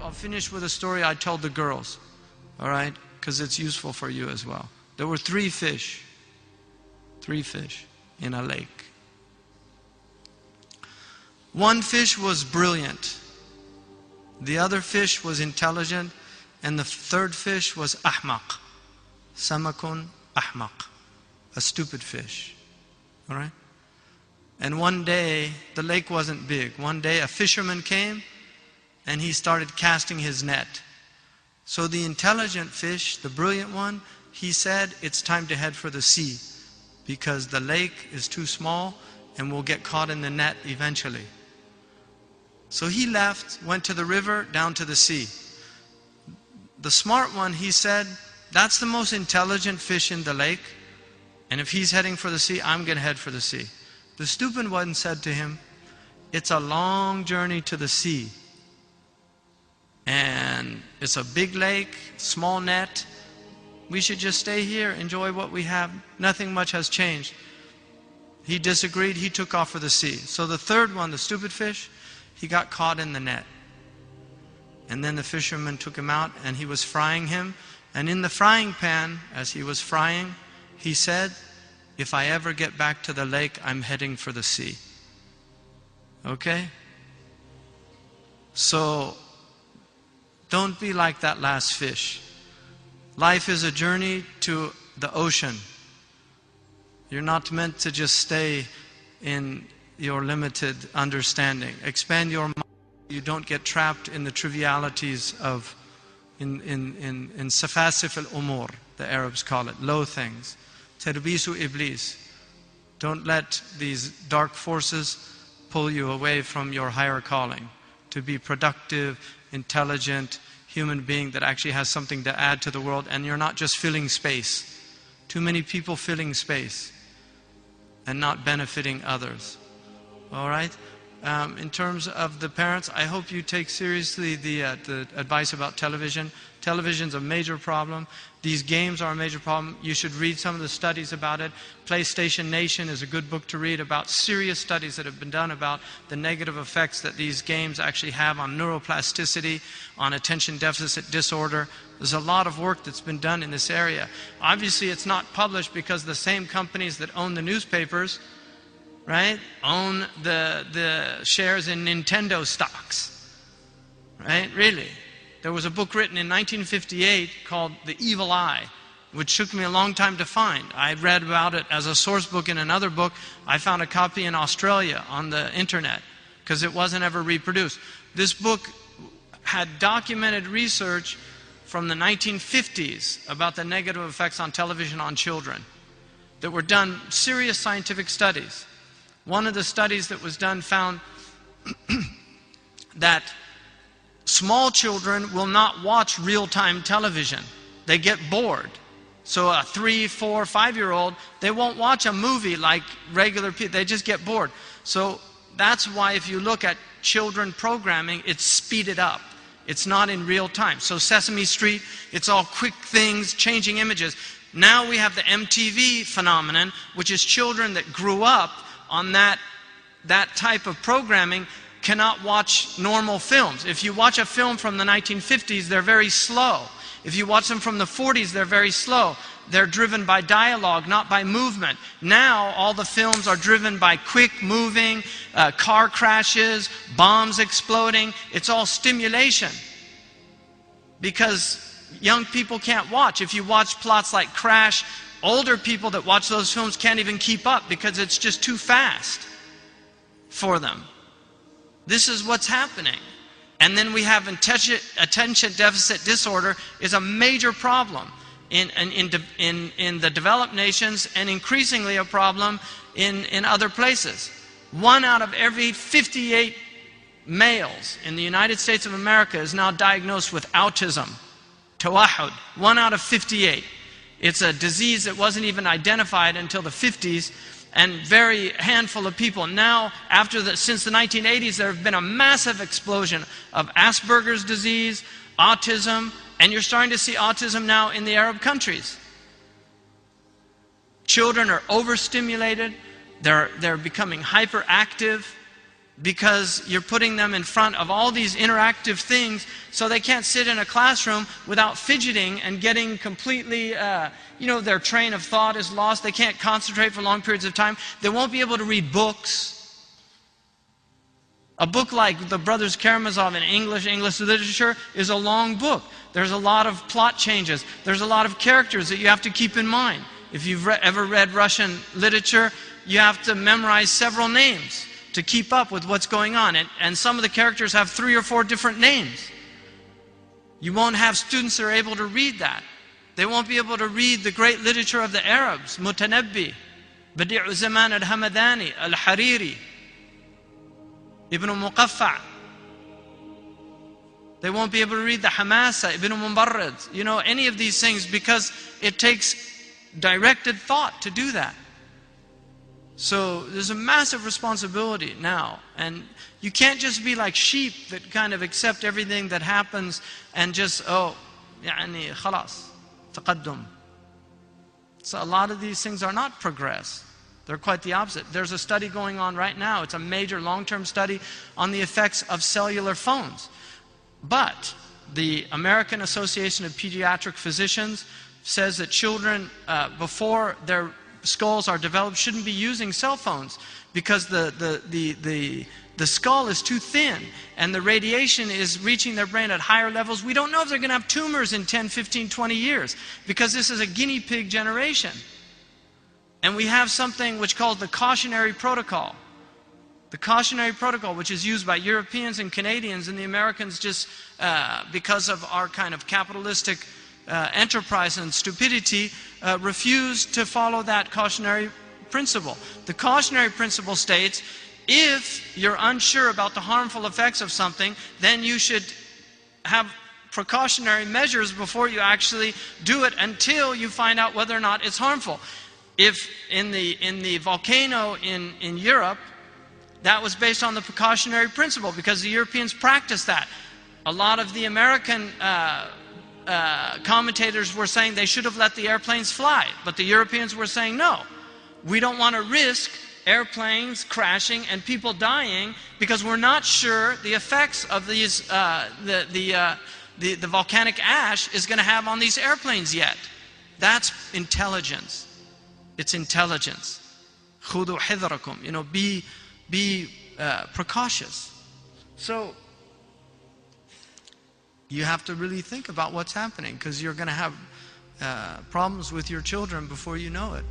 I'll finish with a story I told the girls, all right? Because it's useful for you as well. There were three fish in a lake. One fish was brilliant. The other fish was intelligent. And the third fish was ahmaq. Samakun ahmaq. A stupid fish. All right? And one day, the lake wasn't big. One day a fisherman came and he started casting his net. So the intelligent fish, the brilliant one, he said, it's time to head for the sea because the lake is too small and we'll get caught in the net eventually. So he left, went to the river, down to the sea. The smart one, he said, that's the most intelligent fish in the lake, and if he's heading for the sea, I'm going to head for the sea. The stupid one said to him, it's a long journey to the sea, and it's a big lake, small net. We should just stay here, enjoy what we have. Nothing much has changed. He disagreed, he took off for the sea. So the third one, the stupid fish, he got caught in the net. And then the fisherman took him out and he was frying him. And in the frying pan, as he was frying, he said, if I ever get back to the lake, I'm heading for the sea. Okay? So, don't be like that last fish. Life is a journey to the ocean. You're not meant to just stay in your limited understanding. Expand your mind. You don't get trapped in the trivialities of, in safasif al-umur, the Arabs call it, low things. Terbisu iblis. Don't let these dark forces pull you away from your higher calling. To be productive, intelligent, human being that actually has something to add to the world, and you're not just filling space. Too many people filling space and not benefiting others. All right? In terms of the parents, I hope you take seriously the advice about television. Television's a major problem. These games are a major problem. You should read some of the studies about it. PlayStation Nation is a good book to read about serious studies that have been done about the negative effects that these games actually have on neuroplasticity, on attention deficit disorder. There's a lot of work that's been done in this area. Obviously, it's not published because the same companies that own the newspapers, right, own the shares in Nintendo stocks, right? Really. There was a book written in 1958 called The Evil Eye, which took me a long time to find. I read about it as a source book in another book. I found a copy in Australia on the internet because it wasn't ever reproduced. This book had documented research from the 1950s about the negative effects on television on children that were done, serious scientific studies. One of the studies that was done found that small children will not watch real-time television. They get bored. So a 3, 4, 5-year-old, they won't watch a movie like regular people. They just get bored. So that's why if you look at children programming, it's speeded up. It's not in real time. So Sesame Street, it's all quick things, changing images. Now we have the MTV phenomenon, which is children that grew up on that type of programming cannot watch normal films. If you watch a film from the 1950s, they're very slow. If you watch them from the 40s, they're very slow. They're driven by dialogue, not by movement. Now, all the films are driven by quick moving, car crashes, bombs exploding. It's all stimulation. Because young people can't watch. If you watch plots like Crash, older people that watch those films can't even keep up because it's just too fast for them. This is what's happening. And then we have attention deficit disorder is a major problem in the developed nations and increasingly a problem in other places. 1 out of every 58 males in the United States of America is now diagnosed with autism. Tawahud. 1 out of 58. It's a disease that wasn't even identified until the 50s. And very handful of people. Now, since the 1980s, there have been a massive explosion of Asperger's disease, autism, and you're starting to see autism now in the Arab countries. Children are overstimulated, they're becoming hyperactive, because you're putting them in front of all these interactive things, so they can't sit in a classroom without fidgeting and getting completely, their train of thought is lost. They can't concentrate for long periods of time. They won't be able to read books. A book like the Brothers Karamazov in English literature is a long book. There's a lot of plot changes. There's a lot of characters that you have to keep in mind. If you've ever read Russian literature, you have to memorize several names to keep up with what's going on. And some of the characters have 3 or 4 different names. You won't have students that are able to read that. They won't be able to read the great literature of the Arabs, Mutanabbi, Badi'u Zaman al-Hamadani, al-Hariri, Ibn Muqaffa. They won't be able to read the Hamasa, Ibn Mubarrid, any of these things, because it takes directed thought to do that. So there's a massive responsibility now, and you can't just be like sheep that kind of accept everything that happens and just, يعني خلاص تقدم. So a lot of these things are not progress. They're quite the opposite. There's a study going on right now. It's a major long-term study on the effects of cellular phones. But the American Association of Pediatric Physicians says that children, before their skulls are developed, shouldn't be using cell phones because the skull is too thin and the radiation is reaching their brain at higher levels. We don't know if they're going to have tumors in 10, 15, 20 years because this is a guinea pig generation. And we have something which called the cautionary protocol. The cautionary protocol, which is used by Europeans and Canadians, and the Americans just because of our kind of capitalistic enterprise and stupidity, refused to follow that cautionary principle. The cautionary principle states, if you're unsure about the harmful effects of something, then you should have precautionary measures before you actually do it until you find out whether or not it's harmful. If in the volcano in Europe, that was based on the precautionary principle because the Europeans practiced that. A lot of the American commentators were saying they should have let the airplanes fly, but the Europeans were saying no. We don't want to risk airplanes crashing and people dying because we're not sure the effects of these the volcanic ash is going to have on these airplanes yet. That's intelligence. It's intelligence. خُذُوا حِذْرَكُمْ. Be precautious. So you have to really think about what's happening because you're going to have problems with your children before you know it.